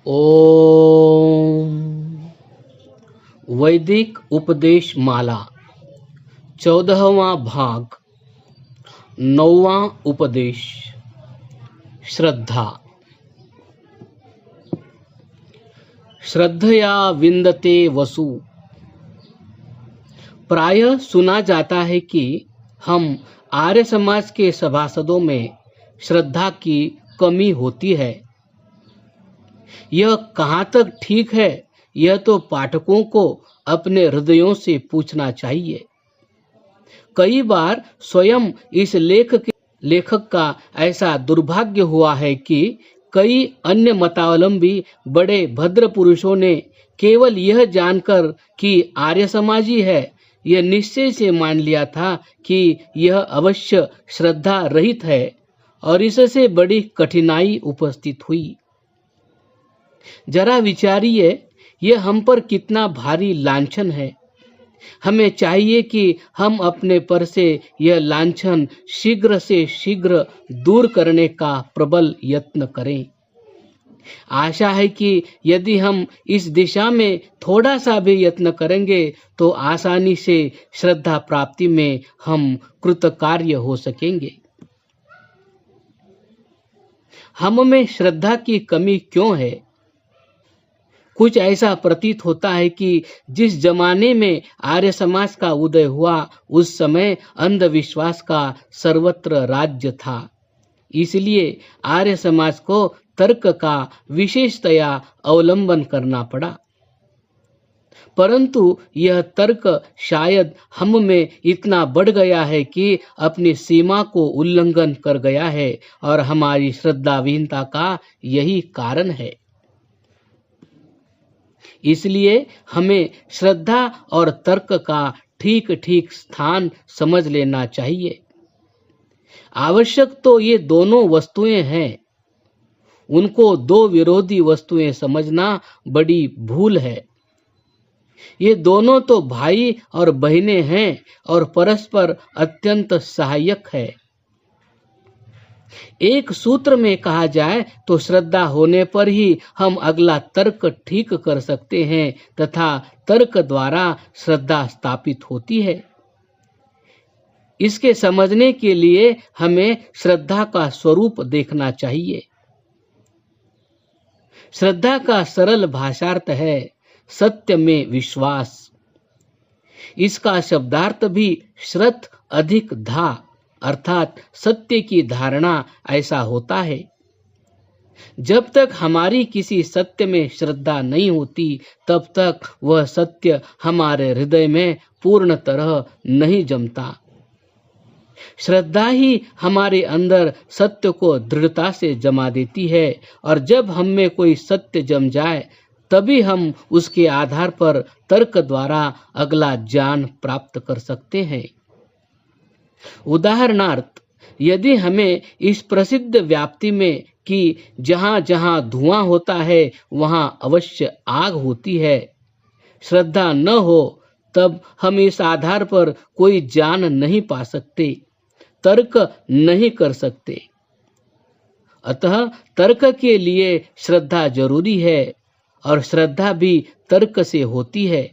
ओम। वैदिक उपदेश माला 14वां भाग 9वां उपदेश श्रद्धा। श्रद्धया विन्दते वसु। प्रायः सुना जाता है कि हम आर्य समाज के सभासदों में श्रद्धा की कमी होती है। यह कहाँ तक ठीक है, यह तो पाठकों को अपने हृदयों से पूछना चाहिए। कई बार स्वयं इस लेखक का ऐसा दुर्भाग्य हुआ है कि कई अन्य मतावलंबी बड़े भद्र पुरुषों ने केवल यह जानकर कि आर्य समाजी है, यह निश्चय से मान लिया था कि यह अवश्य श्रद्धा रहित है और इससे बड़ी कठिनाई उपस्थित हुई। जरा विचारिए, यह हम पर कितना भारी लांछन है। हमें चाहिए कि हम अपने पर से यह लांछन शीघ्र से शीघ्र दूर करने का प्रबल यत्न करें। आशा है कि यदि हम इस दिशा में थोड़ा सा भी यत्न करेंगे तो आसानी से श्रद्धा प्राप्ति में हम कृतकार्य हो सकेंगे। हम में श्रद्धा की कमी क्यों है? कुछ ऐसा प्रतीत होता है कि जिस जमाने में आर्य समाज का उदय हुआ उस समय अंधविश्वास का सर्वत्र राज्य था। इसलिए आर्य समाज को तर्क का विशेषतया अवलंबन करना पड़ा। परंतु यह तर्क शायद हम में इतना बढ़ गया है कि अपनी सीमा को उल्लंघन कर गया है और हमारी श्रद्धाविहीनता का यही कारण है। इसलिए हमें श्रद्धा और तर्क का ठीक ठीक स्थान समझ लेना चाहिए। आवश्यक तो ये दोनों वस्तुएं हैं, उनको दो विरोधी वस्तुएं समझना बड़ी भूल है। ये दोनों तो भाई और बहनें हैं और परस्पर अत्यंत सहायक है। एक सूत्र में कहा जाए तो श्रद्धा होने पर ही हम अगला तर्क ठीक कर सकते हैं तथा तर्क द्वारा श्रद्धा स्थापित होती है। इसके समझने के लिए हमें श्रद्धा का स्वरूप देखना चाहिए। श्रद्धा का सरल भाषार्थ है सत्य में विश्वास। इसका शब्दार्थ भी श्रत अधिक धा अर्थात सत्य की धारणा ऐसा होता है। जब तक हमारी किसी सत्य में श्रद्धा नहीं होती तब तक वह सत्य हमारे हृदय में पूर्ण तरह नहीं जमता। श्रद्धा ही हमारे अंदर सत्य को दृढ़ता से जमा देती है और जब हम में कोई सत्य जम जाए तभी हम उसके आधार पर तर्क द्वारा अगला ज्ञान प्राप्त कर सकते हैं। उदाहरणार्थ, यदि हमें इस प्रसिद्ध व्याप्ति में कि जहाँ जहाँ धुआं होता है वहाँ अवश्य आग होती है, श्रद्धा न हो तब हम इस आधार पर कोई ज्ञान नहीं पा सकते, तर्क नहीं कर सकते। अतः तर्क के लिए श्रद्धा जरूरी है और श्रद्धा भी तर्क से होती है।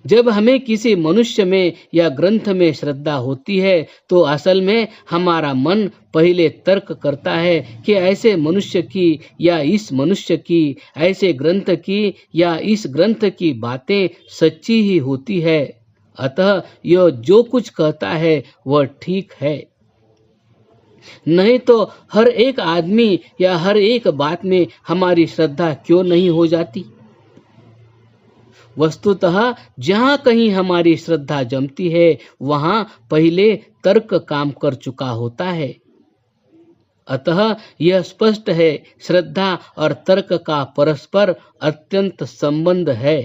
जब हमें किसी मनुष्य में या ग्रंथ में श्रद्धा होती है तो असल में हमारा मन पहले तर्क करता है कि ऐसे मनुष्य की या इस मनुष्य की, ऐसे ग्रंथ की या इस ग्रंथ की बातें सच्ची ही होती है। अतः यह जो कुछ कहता है वह ठीक है। नहीं तो हर एक आदमी या हर एक बात में हमारी श्रद्धा क्यों नहीं हो जाती? वस्तुतः जहाँ कहीं हमारी श्रद्धा जमती है वहाँ पहले तर्क काम कर चुका होता है। अतः यह स्पष्ट है, श्रद्धा और तर्क का परस्पर अत्यंत संबंध है।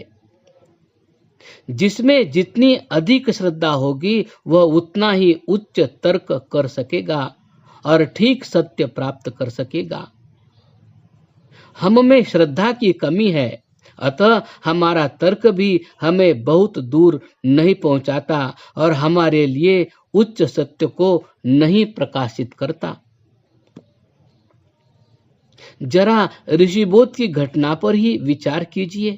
जिसमें जितनी अधिक श्रद्धा होगी वह उतना ही उच्च तर्क कर सकेगा और ठीक सत्य प्राप्त कर सकेगा। हम में श्रद्धा की कमी है, अतः हमारा तर्क भी हमें बहुत दूर नहीं पहुंचाता और हमारे लिए उच्च सत्य को नहीं प्रकाशित करता। जरा ऋषिबोध की घटना पर ही विचार कीजिए।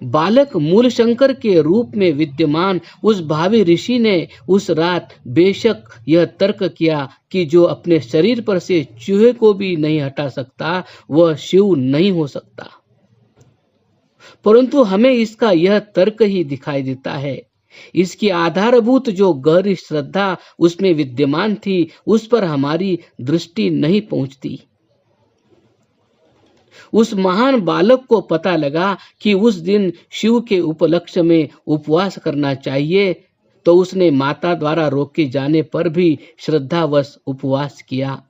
बालक मूलशंकर के रूप में विद्यमान उस भावी ऋषि ने उस रात बेशक यह तर्क किया कि जो अपने शरीर पर से चूहे को भी नहीं हटा सकता वह शिव नहीं हो सकता। परंतु हमें इसका यह तर्क ही दिखाई देता है। इसकी आधारभूत जो गहरी श्रद्धा उसमें विद्यमान थी उस पर हमारी दृष्टि नहीं पहुंचती। उस महान बालक को पता लगा कि उस दिन शिव के उपलक्ष्य में उपवास करना चाहिए, तो उसने माता द्वारा रोके जाने पर भी श्रद्धावश उपवास किया।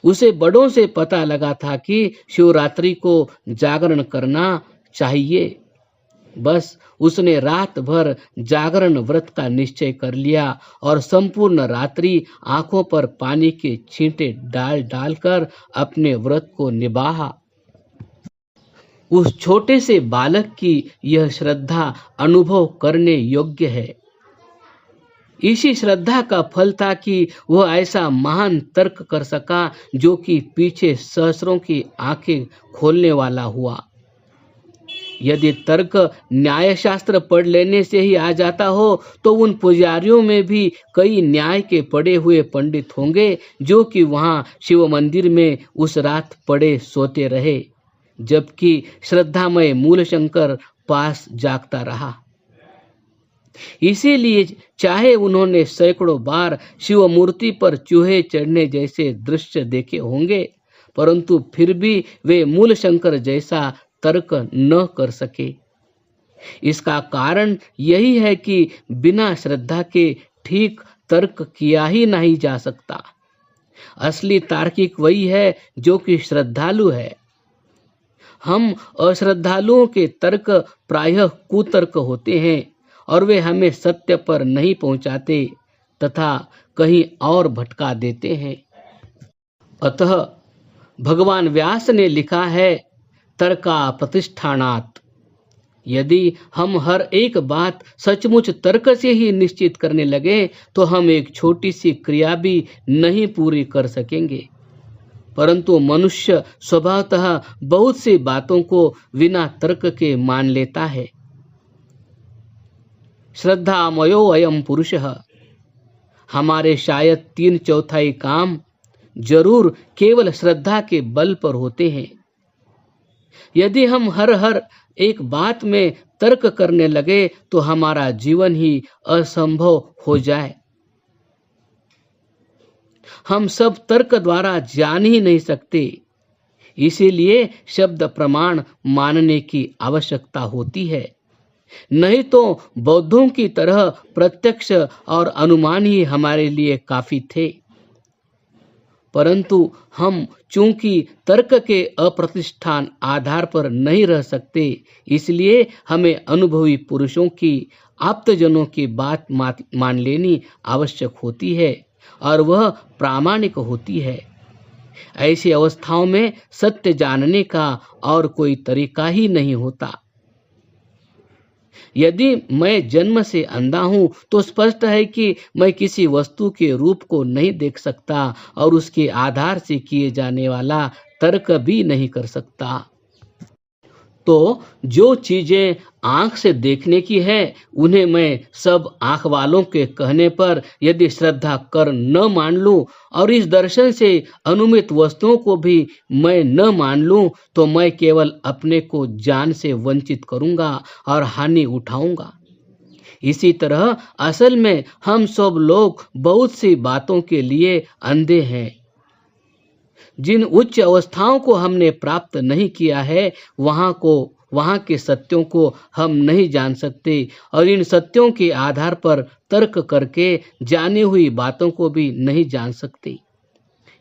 उसे बड़ों से पता लगा था कि शिवरात्रि को जागरण करना चाहिए। बस उसने रात भर जागरण व्रत का निश्चय कर लिया और संपूर्ण रात्रि आंखों पर पानी के छींटे डाल डालकर अपने व्रत को निभाया। उस छोटे से बालक की यह श्रद्धा अनुभव करने योग्य है। इसी श्रद्धा का फल था कि वह ऐसा महान तर्क कर सका जो कि पीछे सहस्रों की आंखें खोलने वाला हुआ। यदि तर्क न्याय शास्त्र पढ़ लेने से ही आ जाता हो तो उन पुजारियों में भी कई न्याय के पढ़े हुए पंडित होंगे जो कि वहां शिव मंदिर में उस रात पड़े सोते रहे, जबकि श्रद्धामय मूलशंकर पास जागता रहा। इसीलिए चाहे उन्होंने सैकड़ों बार शिव मूर्ति पर चूहे चढ़ने जैसे दृश्य देखे होंगे, परंतु फिर भी वे मूलशंकर जैसा तर्क न कर सके। इसका कारण यही है कि बिना श्रद्धा के ठीक तर्क किया ही नहीं जा सकता। असली तार्किक वही है जो कि श्रद्धालु है। हम अश्रद्धालुओं के तर्क प्रायः कुतर्क होते हैं और वे हमें सत्य पर नहीं पहुंचाते तथा कहीं और भटका देते हैं। अतः भगवान व्यास ने लिखा है, तर्का प्रतिष्ठानात्। यदि हम हर एक बात सचमुच तर्क से ही निश्चित करने लगे तो हम एक छोटी सी क्रिया भी नहीं पूरी कर सकेंगे। परंतु मनुष्य स्वभावतः बहुत सी बातों को बिना तर्क के मान लेता है। श्रद्धामयो अयम पुरुषः। हमारे शायद 3/4 काम जरूर केवल श्रद्धा के बल पर होते हैं। यदि हम हर एक बात में तर्क करने लगे तो हमारा जीवन ही असंभव हो जाए। हम सब तर्क द्वारा जान ही नहीं सकते, इसीलिए शब्द प्रमाण मानने की आवश्यकता होती है। नहीं तो बौद्धों की तरह प्रत्यक्ष और अनुमान ही हमारे लिए काफी थे। परंतु हम चूंकि तर्क के अप्रतिष्ठान आधार पर नहीं रह सकते, इसलिए हमें अनुभवी पुरुषों की, आप्तजनों की बात मान लेनी आवश्यक होती है और वह प्रामाणिक होती है। ऐसी अवस्थाओं में सत्य जानने का और कोई तरीका ही नहीं होता। यदि मैं जन्म से अंधा हूं तो स्पष्ट है कि मैं किसी वस्तु के रूप को नहीं देख सकता और उसके आधार से किए जाने वाला तर्क भी नहीं कर सकता। तो जो चीजें आंख से देखने की है उन्हें मैं सब आंख वालों के कहने पर यदि श्रद्धा कर न मान लूं और इस दर्शन से अनुमित वस्तुओं को भी मैं न मान लूं तो मैं केवल अपने को जान से वंचित करूंगा और हानि उठाऊंगा। इसी तरह असल में हम सब लोग बहुत सी बातों के लिए अंधे हैं। जिन उच्च अवस्थाओं को हमने प्राप्त नहीं किया है वहां के सत्यों को हम नहीं जान सकते और इन सत्यों के आधार पर तर्क करके जानी हुई बातों को भी नहीं जान सकते।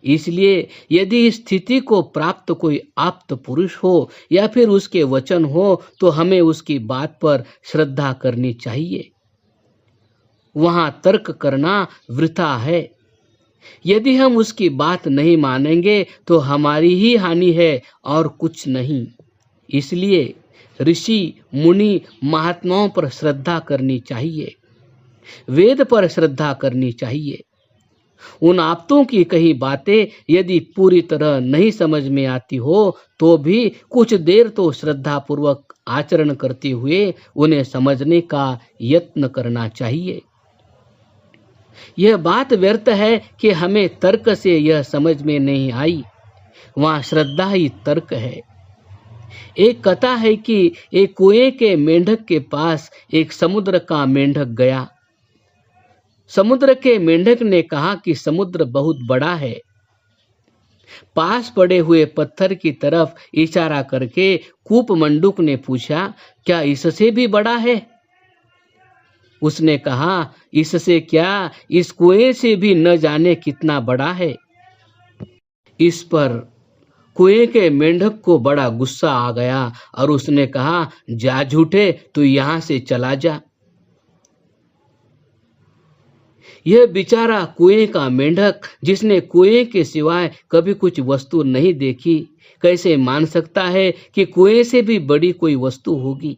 इसलिए यदि इस स्थिति को प्राप्त कोई आप्त पुरुष हो या फिर उसके वचन हो तो हमें उसकी बात पर श्रद्धा करनी चाहिए। वहां तर्क करना वृथा है। यदि हम उसकी बात नहीं मानेंगे तो हमारी ही हानि है और कुछ नहीं। इसलिए ऋषि मुनि महात्माओं पर श्रद्धा करनी चाहिए, वेद पर श्रद्धा करनी चाहिए। उन आप्तों की कही बातें यदि पूरी तरह नहीं समझ में आती हो तो भी कुछ देर तो श्रद्धा पूर्वक आचरण करते हुए उन्हें समझने का यत्न करना चाहिए। यह बात व्यर्थ है कि हमें तर्क से यह समझ में नहीं आई, वहां श्रद्धा ही तर्क है। एक कथा है कि एक कुएं के मेंढक के पास एक समुद्र का मेंढक गया। समुद्र के मेंढक ने कहा कि समुद्र बहुत बड़ा है। पास पड़े हुए पत्थर की तरफ इशारा करके कूप मंडूक ने पूछा, क्या इससे भी बड़ा है? उसने कहा, इससे क्या, इस कुएं से भी न जाने कितना बड़ा है। इस पर कुएं के मेंढक को बड़ा गुस्सा आ गया और उसने कहा, जा झूठे, तू यहां से चला जा। यह बेचारा कुएं का मेंढक, जिसने कुएं के सिवाय कभी कुछ वस्तु नहीं देखी, कैसे मान सकता है कि कुएं से भी बड़ी कोई वस्तु होगी।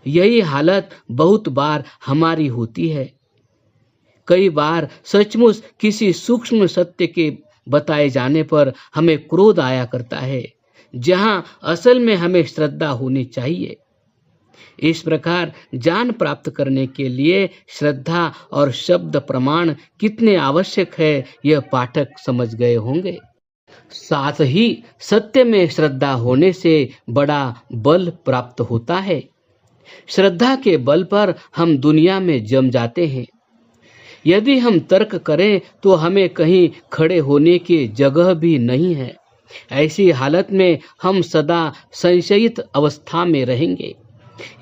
यही हालत बहुत बार हमारी होती है। कई बार सचमुच किसी सूक्ष्म सत्य के बताए जाने पर हमें क्रोध आया करता है, जहां असल में हमें श्रद्धा होनी चाहिए। इस प्रकार ज्ञान प्राप्त करने के लिए श्रद्धा और शब्द प्रमाण कितने आवश्यक है, यह पाठक समझ गए होंगे। साथ ही सत्य में श्रद्धा होने से बड़ा बल प्राप्त होता है। श्रद्धा के बल पर हम दुनिया में जम जाते हैं। यदि हम तर्क करें तो हमें कहीं खड़े होने की जगह भी नहीं है। ऐसी हालत में हम सदा संशयित अवस्था में रहेंगे।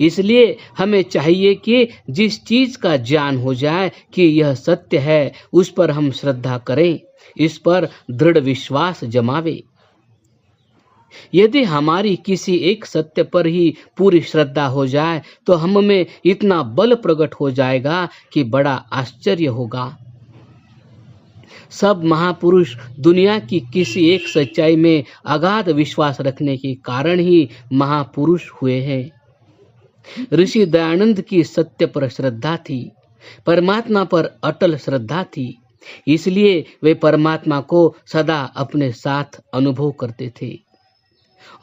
इसलिए हमें चाहिए कि जिस चीज का ज्ञान हो जाए कि यह सत्य है, उस पर हम श्रद्धा करें, इस पर दृढ़ विश्वास जमावे। यदि हमारी किसी एक सत्य पर ही पूरी श्रद्धा हो जाए तो हम में इतना बल प्रकट हो जाएगा कि बड़ा आश्चर्य होगा। सब महापुरुष दुनिया की किसी एक सच्चाई में अगाध विश्वास रखने के कारण ही महापुरुष हुए हैं। ऋषि दयानंद की सत्य पर श्रद्धा थी, परमात्मा पर अटल श्रद्धा थी, इसलिए वे परमात्मा को सदा अपने साथ अनुभव करते थे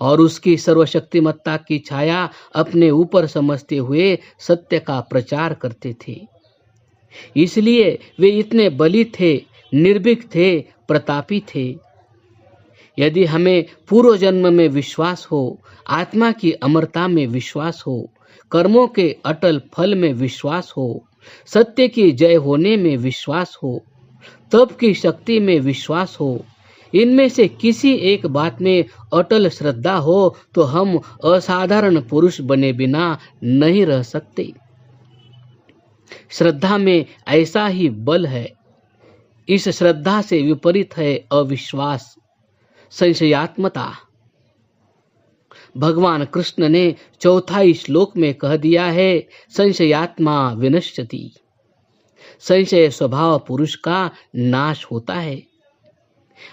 और उसकी सर्वशक्तिमत्ता की छाया अपने ऊपर समझते हुए सत्य का प्रचार करते थे। इसलिए वे इतने बली थे, निर्भीक थे, प्रतापी थे। यदि हमें पूर्व जन्म में विश्वास हो, आत्मा की अमरता में विश्वास हो, कर्मों के अटल फल में विश्वास हो, सत्य की जय होने में विश्वास हो, तप की शक्ति में विश्वास हो, इनमें से किसी एक बात में अटल श्रद्धा हो तो हम असाधारण पुरुष बने बिना नहीं रह सकते। श्रद्धा में ऐसा ही बल है। इस श्रद्धा से विपरीत है अविश्वास, संशयात्मता। भगवान कृष्ण ने चौथाई श्लोक में कह दिया है, संशयात्मा विनश्यति। संशय स्वभाव पुरुष का नाश होता है।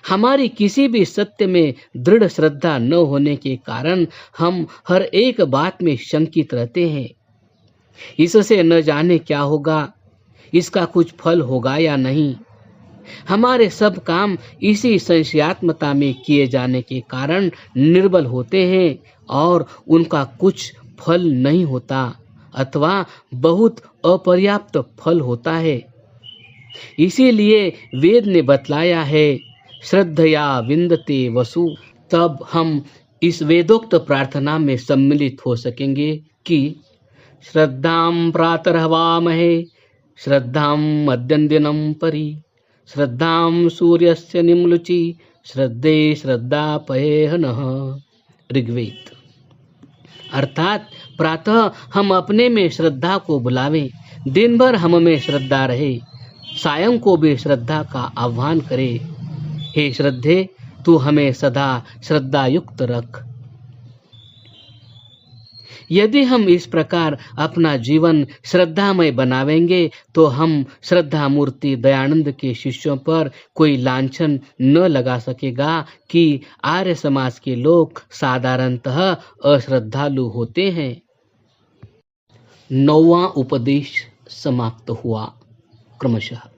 हमारी किसी भी सत्य में दृढ़ श्रद्धा न होने के कारण हम हर एक बात में शंकित रहते हैं। इससे न जाने क्या होगा, इसका कुछ फल होगा या नहीं। हमारे सब काम इसी संशयात्मता में किए जाने के कारण निर्बल होते हैं और उनका कुछ फल नहीं होता अथवा बहुत अपर्याप्त फल होता है। इसीलिए वेद ने बतलाया है, श्रद्धया विंदते वसु। तब हम इस वेदोक्त प्रार्थना में सम्मिलित हो सकेंगे कि श्रद्धां प्रातर्हवामहे, श्रद्धां मध्यन्दिनं परि, श्रद्धां सूर्यस्य निम्लुचि, श्रद्धे श्रद्धापयेह नः। ऋग्वेद। अर्थात प्रातः हम अपने में श्रद्धा को बुलावें, दिन भर हम में श्रद्धा रहे, सायं को भी श्रद्धा का आह्वान करे। हे श्रद्धे, तू हमें सदा श्रद्धा युक्त रख। यदि हम इस प्रकार अपना जीवन श्रद्धामय बनावेंगे तो हम श्रद्धा मूर्ति दयानंद के शिष्यों पर कोई लांछन न लगा सकेगा कि आर्य समाज के लोग साधारणतः अश्रद्धालु होते हैं। 9वां उपदेश समाप्त हुआ क्रमशः।